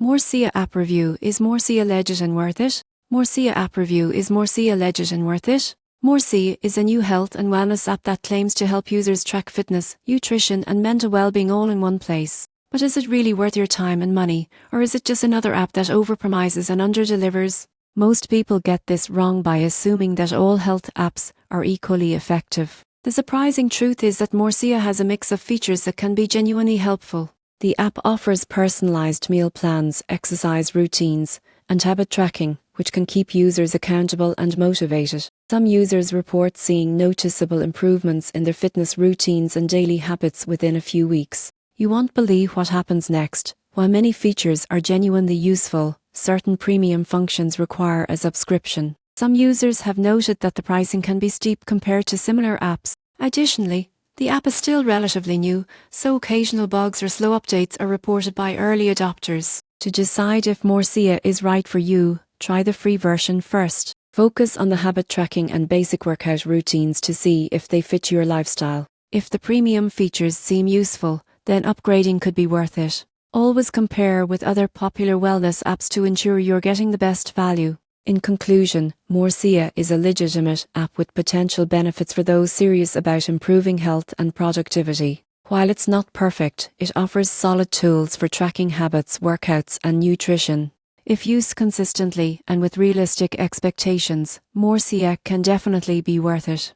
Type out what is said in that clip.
Morsia app review. Is Morsia legit and worth it? Morsia app review. Is Morsia legit and worth it? Morsia is a new health and wellness app that claims to help users track fitness, nutrition and mental well-being all in one place. But is it really worth your time and money, or is it just another app that overpromises and underdelivers? Most people get this wrong by assuming that all health apps are equally effective. The surprising truth is that Morsia has a mix of features that can be genuinely helpful. The app offers personalized meal plans, exercise routines, and habit tracking, which can keep users accountable and motivated. Some users report seeing noticeable improvements in their fitness routines and daily habits within a few weeks. You won't believe what happens next. While many features are genuinely useful, certain premium functions require a subscription. Some users have noted that the pricing can be steep compared to similar apps. Additionally, the app is still relatively new, so occasional bugs or slow updates are reported by early adopters. To decide if Morsia is right for you, try the free version first. Focus on the habit tracking and basic workout routines to see if they fit your lifestyle. If the premium features seem useful, then upgrading could be worth it. Always compare with other popular wellness apps to ensure you're getting the best value. In conclusion, Morsia is a legitimate app with potential benefits for those serious about improving health and productivity. While it's not perfect, it offers solid tools for tracking habits, workouts, and nutrition. If used consistently and with realistic expectations, Morsia can definitely be worth it.